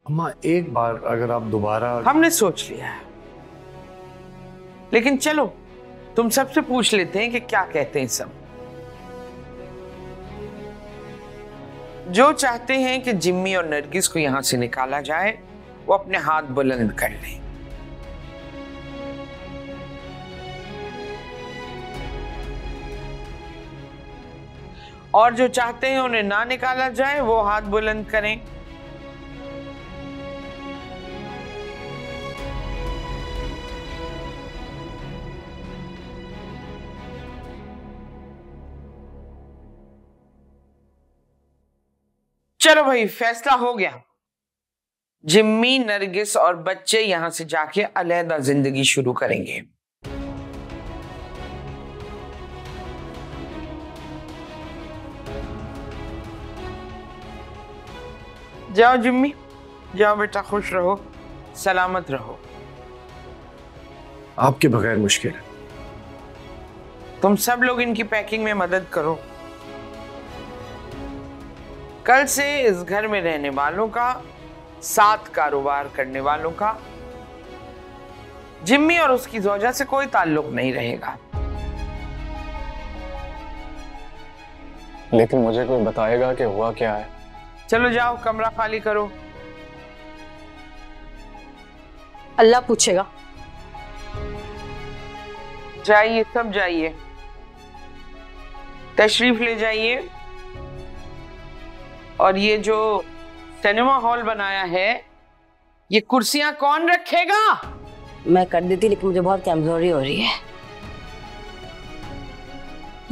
अम्मा एक बार अगर आप दोबारा। हमने सोच लिया है, लेकिन चलो तुम सबसे पूछ लेते हैं कि क्या कहते हैं सब। जो चाहते हैं कि जिम्मी और नरगिस को यहां से निकाला जाए वो अपने हाथ बुलंद कर लें। और जो चाहते हैं उन्हें ना निकाला जाए वो हाथ बुलंद करें। चलो भाई, फैसला हो गया। जिम्मी, नरगिस और बच्चे यहां से जाके अलहदा जिंदगी शुरू करेंगे। जाओ जिम्मी, जाओ बेटा, खुश रहो, सलामत रहो। आपके बगैर मुश्किल है। तुम सब लोग इनकी पैकिंग में मदद करो। कल से इस घर में रहने वालों का, साथ कारोबार करने वालों का, जिम्मी और उसकी ज़ौजा से कोई ताल्लुक नहीं रहेगा। लेकिन मुझे कोई बताएगा कि हुआ क्या है। चलो जाओ, कमरा खाली करो। अल्लाह पूछेगा। जाइए, सब जाइए, तशरीफ ले जाइए। और ये जो सिनेमा हॉल बनाया है, ये कुर्सियां कौन रखेगा? मैं कर देती, लेकिन मुझे बहुत कमजोरी हो रही है।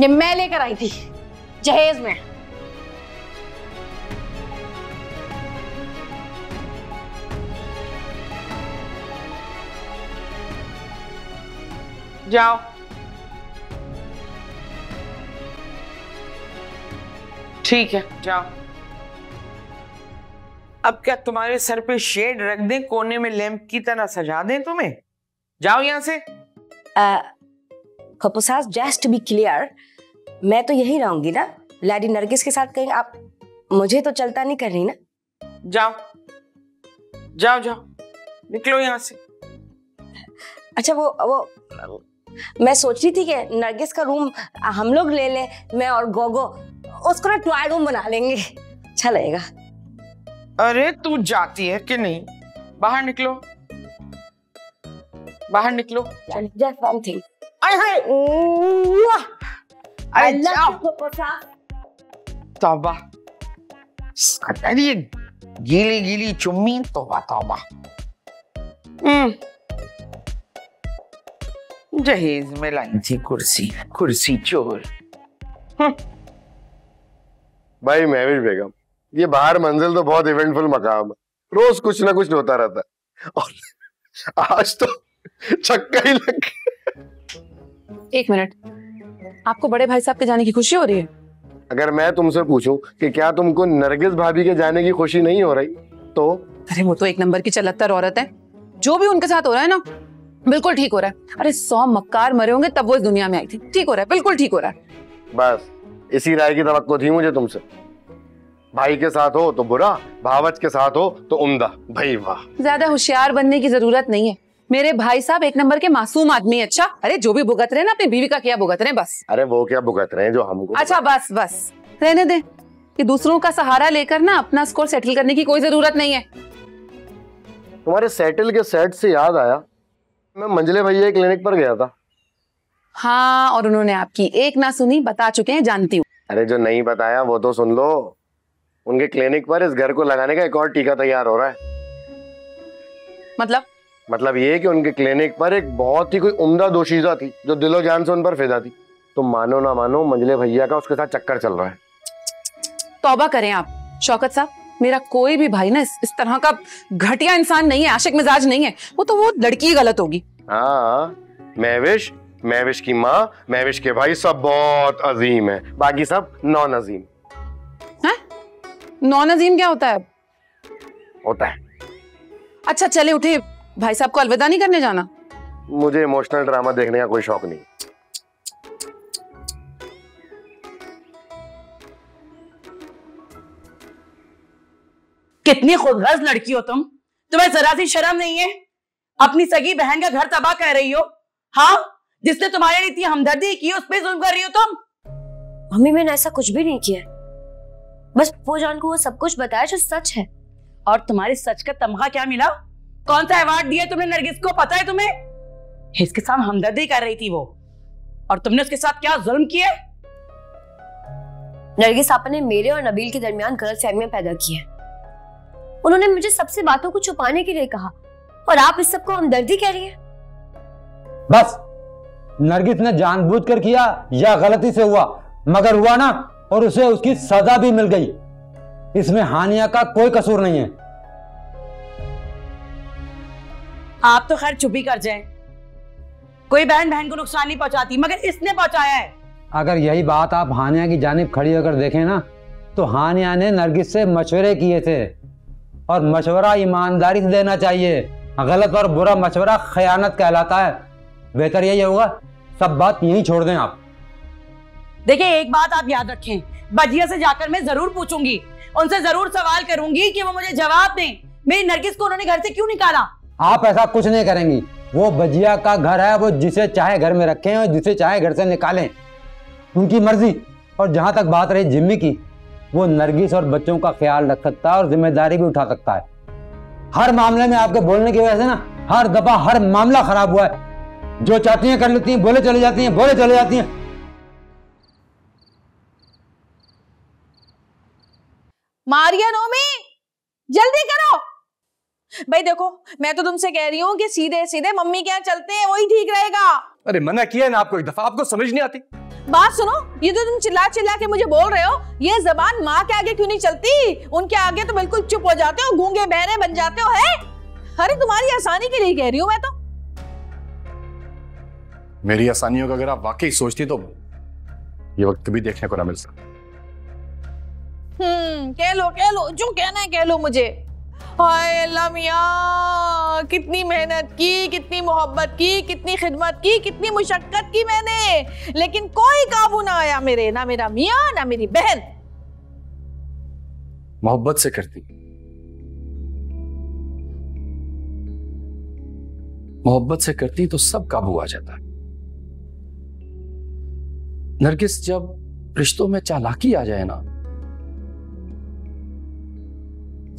ये मैं लेकर आई थी जहेज में। जाओ। ठीक है, जाओ। अब क्या तुम्हारे सर पे शेड रख दें, कोने में लैंप की तरह सजा दें तुम्हें? जाओ यहां से। खपुसास, जस्ट टू बी क्लियर, मैं तो यही रहूंगी ना लैडी नरगिस के साथ। कहीं आप मुझे तो चलता नहीं कर रही ना? जाओ जाओ जाओ, निकलो यहां से। अच्छा, वो मैं सोच रही थी कि नरगिस का रूम हम लोग ले लें, मैं और गोगो उसको ना टॉय रूम बना लेंगे, अच्छा लगेगा। अरे तू जाती है कि नहीं? बाहर निकलो, बाहर निकलो। Just one thing. आए हाय, अरे जाओ। तौबा, अरे गीली गीली चुम्मी, तौबा तौबा। जहेज में लाई थी कुर्सी, कुर्सी चोर। भाई महविश बेगम, ये बाहर मंजिल तो बहुत इवेंटफुल मकाम है, रोज कुछ ना कुछ होता रहता है, और आज तो छक्का ही लग गया। एक मिनट, आपको बड़े भाई साहब के जाने की खुशी हो रही है? अगर मैं तुमसे पूछूं कि क्या तुमको नरगिस भाभी के जाने की खुशी नहीं हो रही तो? अरे वो तो एक नंबर की चलत्तर औरत है, जो भी उनके साथ हो रहा है ना बिल्कुल ठीक हो रहा है। अरे 100 मक्कार मरे होंगे तब वो इस दुनिया में आई थी। ठीक हो रहा है, बिल्कुल ठीक हो रहा है। बस इसी राय की तवक्को थी मुझे तुमसे। भाई के साथ हो तो बुरा, भावच के साथ हो तो उम्दा। भाई वाह, ज्यादा होशियार बनने की जरूरत नहीं है। मेरे भाई साहब एक नंबर के मासूम आदमी है। अच्छा, अरे जो भी भुगत रहे हैं ना अपनी बीवी का किया भुगत रहे हैं बस। अरे वो क्या भुगत रहे हैं जो हमको। अच्छा बस बस रहने दे, कि दूसरों का सहारा लेकर ना अपना स्कोर सेटल करने की कोई जरूरत नहीं है। तुम्हारे सेटल के सेट से याद आया, मैं मंजले भैया के क्लिनिक पर गया था। हाँ, और उन्होंने आपकी एक ना सुनी, बता चुके हैं, जानती हूँ। अरे जो नहीं बताया वो तो सुन लो। उनके क्लिनिक पर इस घर को लगाने का एक और टीका तैयार हो रहा है। मतलब ये कि उनके क्लिनिक पर एक बहुत ही कोई उम्दा दोशीजा थी जो दिलो जान से उन पर फिदा थी। तो मानो ना मानो, मंजले भैया का उसके साथ चक्कर चल रहा है। तौबा करें आप शौकत साहब, मेरा कोई भी भाई ना इस तरह का घटिया इंसान नहीं है, आशिक मिजाज नहीं है। वो लड़की गलत होगी। हाँ, महविश की माँ, महविश के भाई सब बहुत अजीम है, बाकी सब नॉन अजीम। हैं? नॉन अजीम क्या होता है? होता है। अच्छा चले उठे, भाई साहब को अलविदा नहीं करने जाना? मुझे इमोशनल ड्रामा देखने का कोई शौक नहीं। कितनी खुदगर्ज लड़की हो तुम, तुम्हें जरा सी शर्म नहीं है? अपनी सगी बहन का घर तबाह कर रही हो। हाँ, जिसने तुम्हारे लिए इतनी हमदर्दी की उस पर जुल्म कर रही हो तुम। मम्मी मैंने ऐसा कुछ भी नहीं किया, बस वो जान को वो सब कुछ बताया जो सच है। और तुम्हारे सच का तमगा क्या मिला? कौन सा अवार्ड दिया तुमने नरगिस को, पता है तुम्हें? इसके साथ हमदर्दी कर रही थी वो, और तुमने उसके साथ क्या जुल्म किया? नरगिस आपा ने मेरे और नबील के दरमियान गलतफहमियां पैदा की है। उन्होंने मुझे सबसे बातों को छुपाने के लिए कहा, और आप इस सबको हमदर्दी कह रही हैं। बस नरगिस ने जानबूझकर किया या गलती से हुआ, मगर हुआ ना, और उसे उसकी सजा भी मिल गई। इसमें हानिया का कोई कसूर नहीं है। आप तो खैर चुप ही कर जाएं। कोई बहन बहन को नुकसान नहीं पहुंचाती, मगर इसने पहुंचाया है। अगर यही बात आप हानिया की जानिब खड़ी होकर देखें ना, तो हानिया ने नरगिस से मशवरे किए थे, और मशवरा ईमानदारी से देना चाहिए। गलत और बुरा मशवरा खयानत कहलाता है। बेहतर यही होगा सब बात यहीं छोड़ दें आप। देखिए, एक बात आप याद रखें, बजिया से जाकर मैं जरूर पूछूंगी, उनसे जरूर सवाल करूंगी कि वो मुझे जवाब दें, मेरी नरगिस को उन्होंने घर से क्यों निकाला। आप ऐसा कुछ नहीं करेंगी। वो बजिया का घर है, वो जिसे चाहे घर में रखें और जिसे चाहे घर से निकालें, उनकी मर्जी। और जहां तक बात रही जिम्मी की, वो नरगिस और बच्चों का ख्याल रख सकता है और जिम्मेदारी भी उठा सकता है। हर मामले में आपके बोलने की वजह से ना हर दफा हर मामला खराब हुआ है। जो चाहती हैं कर लेती हैं, बोले चले जाती हैं, बोले चले जाती हैं। मारिया नोमी, जल्दी करो। भाई देखो, मैं तो तुमसे कह रही हूँ कि सीधे सीधे मम्मी के यहाँ चलते हैं, वही ठीक रहेगा। अरे मना किया है ना आपको एक दफा, आपको समझ नहीं आती? बात सुनो, ये तो तुम चिल्ला चिल्ला के मुझे बोल रहे हो, ये जबान माँ के आगे क्यों नहीं चलती? उनके आगे तो बिल्कुल चुप हो जाते हो, गूंगे बहरे बन जाते हो। है अरे तुम्हारी आसानी के लिए कह रही हूँ मैं तो। मेरी आसानियों का अगर आप वाकई सोचती तो ये वक्त भी देखने को ना मिल सकता। कह लो जो कहना है कह लो मुझे। हाय अल्लाह मियाँ, कितनी मेहनत की, कितनी मोहब्बत की, कितनी खिदमत की, कितनी मुशक्कत की मैंने, लेकिन कोई काबू ना आया मेरे, ना मेरा मियाँ ना मेरी बहन। मोहब्बत से करती, मोहब्बत से करती तो सब काबू आ जाता है। नरगिस, जब रिश्तों में चालाकी आ जाए ना,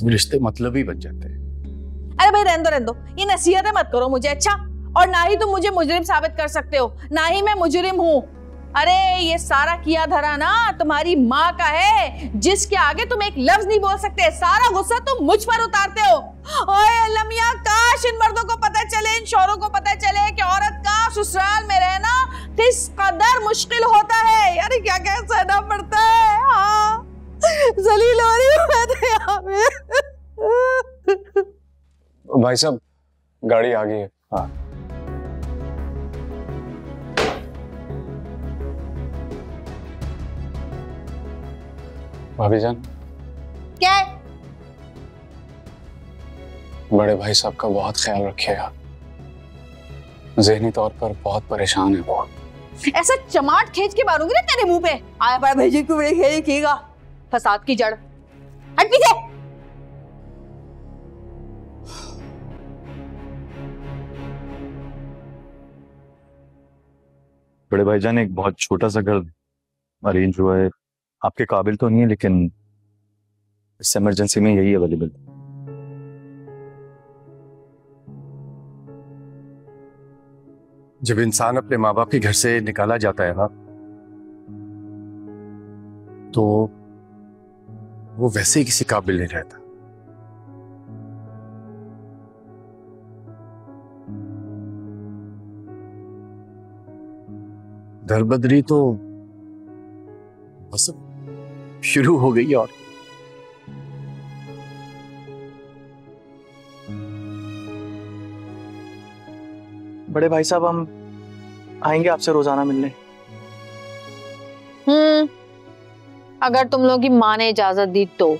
रिश्ते मतलबी बन जाते हैं। अरे भाई रहने दो, ये नसीहतें मत करो मुझे, अच्छा? और ना ही तुम मुझे मुजरिम साबित कर सकते हो, ना ही मैं मुजरिम हूँ। अरे ये सारा किया धरा ना तुम्हारी माँ का है, जिसके आगे तुम एक लफ्ज नहीं बोल सकते। सारा गुस्सा तुम मुझ पर उतारते हो। ओए अल्लाह मियाँ, काश इन मर्दों को पता चले, इन शौहरों को पता चले कि औरत का ससुराल में रहना किस कदर मुश्किल होता है। यार क्या क्या सहना पड़ता है। हाँ, जलील हो रही हूँ मैं तो यहाँ पे। भाई साहब, गाड़ी आ गई है। हाँ। भाभी जान, क्या है? बड़े भाई साहब का बहुत ख्याल रखिएगा, ज़हनी तौर पर बहुत परेशान है वो। ऐसा चमाट खींच के मारूंगी ना तेरे मुंह पे। आया बड़ा भेजी को बड़े खेल खेगा, फसाद की जड़। हट पीछे। बड़े भाईजान, एक बहुत छोटा सा घर अरेंज हुआ है। आपके काबिल तो नहीं है, लेकिन इस इमरजेंसी में यही अवेलेबल। जब इंसान अपने माँ बाप के घर से निकाला जाता है ना, तो वो वैसे ही किसी काबिल नहीं रहता। दरबदरी तो बस शुरू हो गई। और बड़े भाई साहब, हम आएंगे आपसे रोजाना मिलने। अगर तुम लोगों की माँ ने इजाजत दी तो।